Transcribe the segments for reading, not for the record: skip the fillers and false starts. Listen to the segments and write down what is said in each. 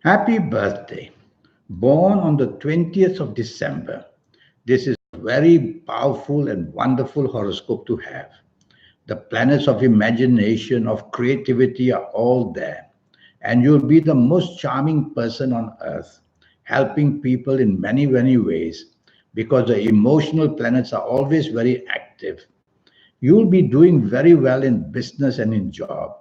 Happy birthday. Born on the 20th of December. This is a very powerful and wonderful horoscope to have. The planets of imagination, of creativity are all there. And you'll be the most charming person on earth, helping people in many, many ways because the emotional planets are always very active. You'll be doing very well in business and in job.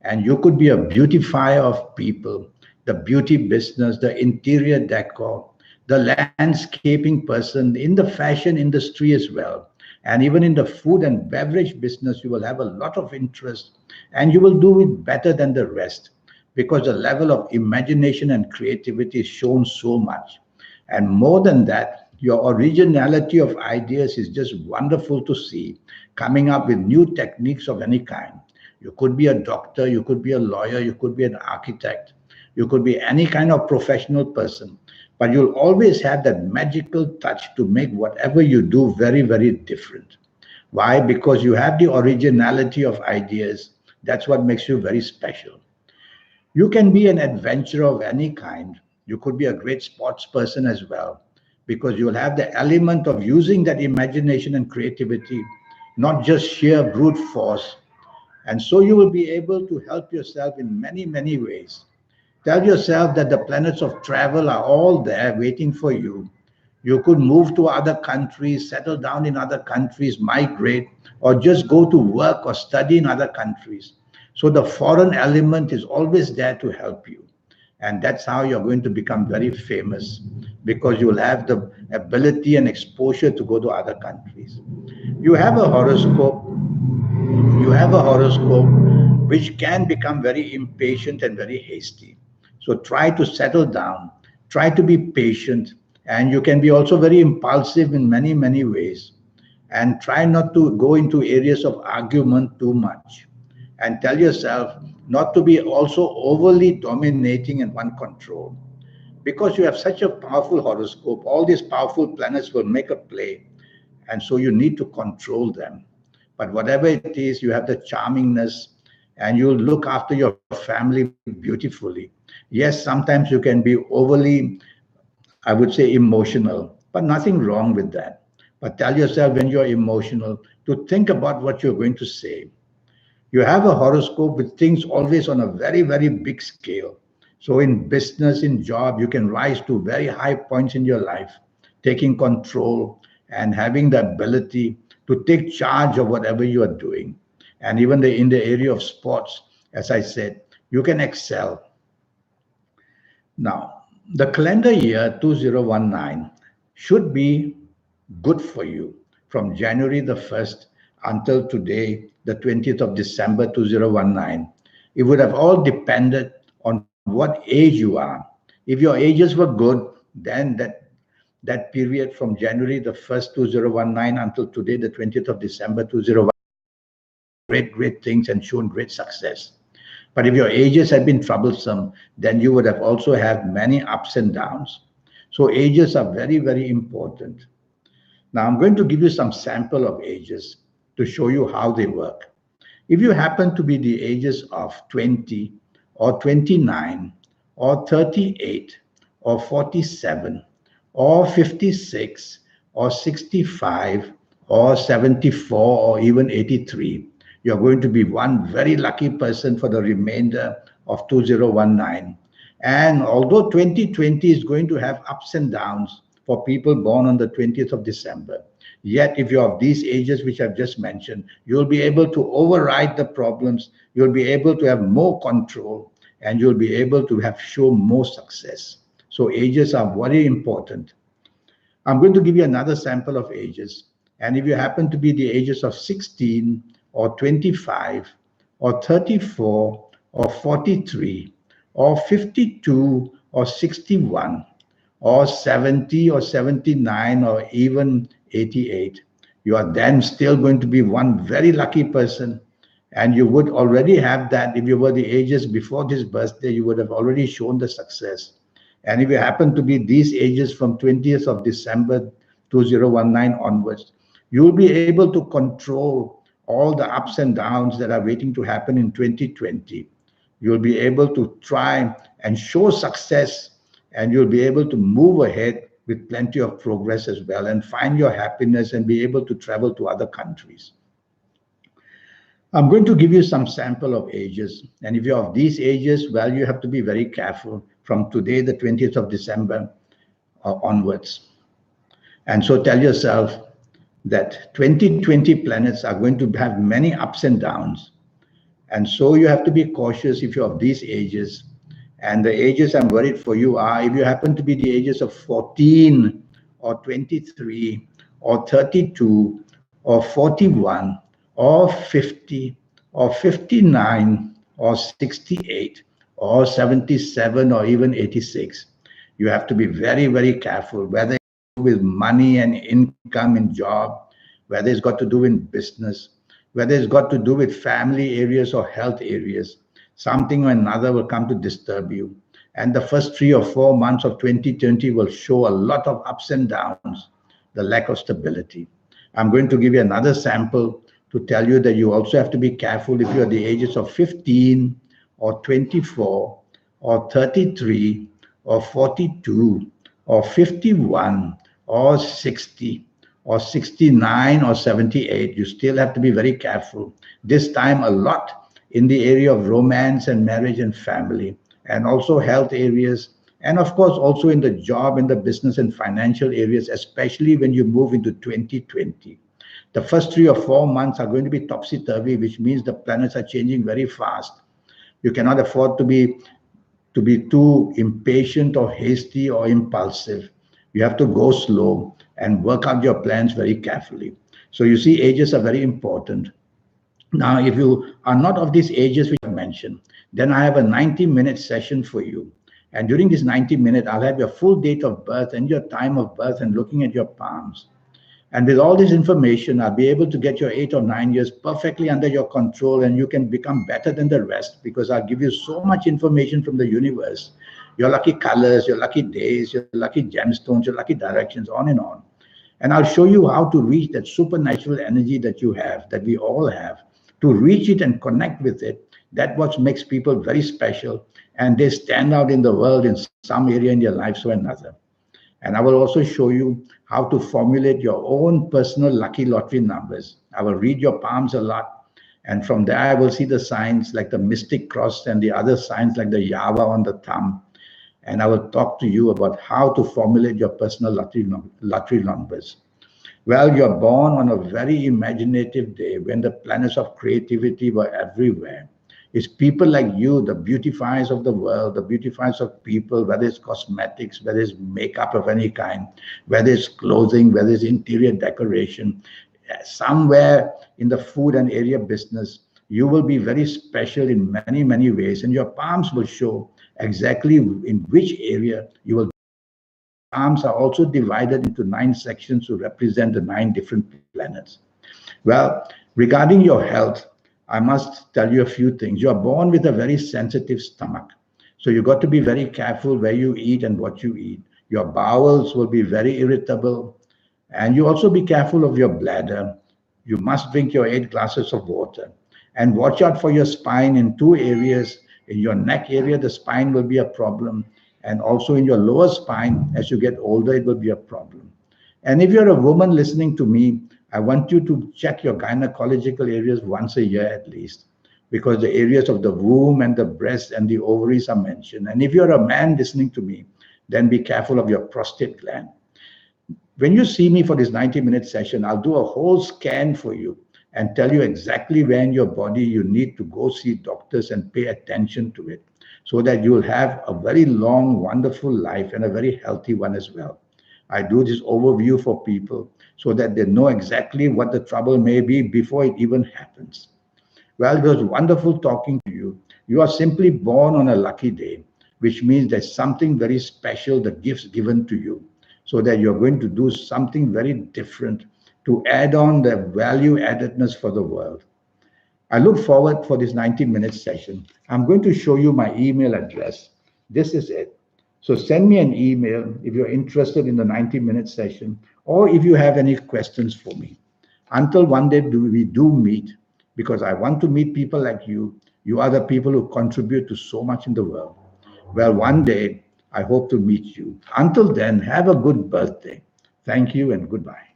And you could be a beautifier of people, the beauty business, the interior decor, the landscaping person in the fashion industry as well. And even in the food and beverage business, you will have a lot of interest and you will do it better than the rest because the level of imagination and creativity is shown so much. And more than that, your originality of ideas is just wonderful to see, coming up with new techniques of any kind. You could be a doctor, you could be a lawyer, you could be an architect, you could be any kind of professional person, but you'll always have that magical touch to make whatever you do very, very different. Why? Because you have the originality of ideas. That's what makes you very special. You can be an adventurer of any kind. You could be a great sports person as well, because you'll have the element of using that imagination and creativity, not just sheer brute force. And so you will be able to help yourself in many, many ways. Tell yourself that the planets of travel are all there waiting for you. You could move to other countries, settle down in other countries, migrate, or just go to work or study in other countries. So the foreign element is always there to help you. And that's how you're going to become very famous because you'll have the ability and exposure to go to other countries. You have a horoscope, you have a horoscope which can become very impatient and very hasty. So try to settle down, try to be patient, and you can be also very impulsive in many, many ways. And try not to go into areas of argument too much. And tell yourself not to be also overly dominating and one control. Because you have such a powerful horoscope, all these powerful planets will make a play, and so you need to control them. But whatever it is, you have the charmingness and you look after your family beautifully. Yes, sometimes you can be overly, I would say, emotional, but nothing wrong with that. But tell yourself when you're emotional to think about what you're going to say. You have a horoscope with things always on a very, very big scale. So in business, in job, you can rise to very high points in your life, taking control and having the ability to take charge of whatever you are doing. And even in the area of sports, as I said, you can excel. Now, the calendar year 2019 should be good for you from January the 1st until today, the 20th of December 2019. It would have all depended on what age you are. If your ages were good, then that period from January the 1st 2019 until today, the 20th of December 2019, great, great things and shown great success. But if your ages had been troublesome, then you would have also had many ups and downs. So ages are very, very important. Now I'm going to give you some sample of ages to show you how they work. If you happen to be the ages of 20 or 29 or 38 or 47 or 56 or 65 or 74 or even 83, you're going to be one very lucky person for the remainder of 2019. And although 2020 is going to have ups and downs for people born on the 20th of December, yet if you're of these ages which I've just mentioned, you'll be able to override the problems, you'll be able to have more control, and you'll be able to have show more success. So ages are very important. I'm going to give you another sample of ages. And if you happen to be the ages of 16 or 25 or 34 or 43 or 52 or 61 or 70 or 79 or even 88, you are then still going to be one very lucky person. And you would already have that. If you were the ages before this birthday, you would have already shown the success. And if you happen to be these ages from 20th of December 2019 onwards, you'll be able to control all the ups and downs that are waiting to happen in 2020. You'll be able to try and show success, and you'll be able to move ahead with plenty of progress as well, and find your happiness and be able to travel to other countries. I'm going to give you some sample of ages. And if you're of these ages, well, you have to be very careful from today, the 20th of December onwards. And so tell yourself that 2020 planets are going to have many ups and downs. And so you have to be cautious if you're of these ages. And the ages I'm worried for you are if you happen to be the ages of 14 or 23 or 32 or 41 or 50 or 59 or 68 or 77 or even 86. You have to be very, very careful, whether it's with money and income and job, whether it's got to do in business, whether it's got to do with family areas or health areas. Something or another will come to disturb you. And the first 3 or 4 months of 2020 will show a lot of ups and downs, the lack of stability. I'm going to give you another sample to tell you that you also have to be careful if you're the ages of 15 or 24 or 33 or 42 or 51 or 60 or 69 or 78. You still have to be very careful. This time a lot in the area of romance and marriage and family, and also health areas, and of course also in the job, in the business and financial areas, especially when you move into 2020. The first 3 or 4 months are going to be topsy-turvy, which means the planets are changing very fast. You cannot afford to be too impatient or hasty or impulsive. You have to go slow and work out your plans very carefully. So you see, ages are very important. Now, if you are not of these ages which I mentioned, then I have a 90-minute session for you. And during this 90-minute, I'll have your full date of birth and your time of birth and looking at your palms. And with all this information, I'll be able to get your 8 or 9 years perfectly under your control, and you can become better than the rest because I'll give you so much information from the universe. Your lucky colors, your lucky days, your lucky gemstones, your lucky directions, on and on. And I'll show you how to reach that supernatural energy that you have, that we all have. To reach it and connect with it, that's what makes people very special, and they stand out in the world in some area in their lives or another. And I will also show you how to formulate your own personal lucky lottery numbers. I will read your palms a lot, and from there I will see the signs like the mystic cross and the other signs like the Yava on the thumb. And I will talk to you about how to formulate your personal lottery numbers. Well, you're born on a very imaginative day when the planets of creativity were everywhere. It's people like you, the beautifiers of the world, the beautifiers of people, whether it's cosmetics, whether it's makeup of any kind, whether it's clothing, whether it's interior decoration. Somewhere in the food and area business, you will be very special in many, many ways, and your palms will show exactly in which area you will. Palms are also divided into 9 sections to represent the 9 different planets. Well, regarding your health, I must tell you a few things. You're born with a very sensitive stomach. So you've got to be very careful where you eat and what you eat. Your bowels will be very irritable. And you also be careful of your bladder. You must drink your 8 glasses of water. And watch out for your spine in 2 areas. In your neck area, the spine will be a problem. And also in your lower spine, as you get older, it will be a problem. And if you're a woman listening to me, I want you to check your gynecological areas once a year at least, because the areas of the womb and the breast and the ovaries are mentioned. And if you're a man listening to me, then be careful of your prostate gland. When you see me for this 90-minute session, I'll do a whole scan for you and tell you exactly where in your body you need to go see doctors and pay attention to it, so that you will have a very long, wonderful life and a very healthy one as well. I do this overview for people so that they know exactly what the trouble may be before it even happens. Well, it was wonderful talking to you. You are simply born on a lucky day, which means there's something very special, the gifts given to you, so that you're going to do something very different to add on the value addedness for the world. I look forward for this 90-minute session. I'm going to show you my email address. This is it. So send me an email if you're interested in the 90-minute session, or if you have any questions for me. Until one day we do meet, because I want to meet people like you. You are the people who contribute to so much in the world. Well, one day I hope to meet you. Until then, have a good birthday. Thank you and goodbye.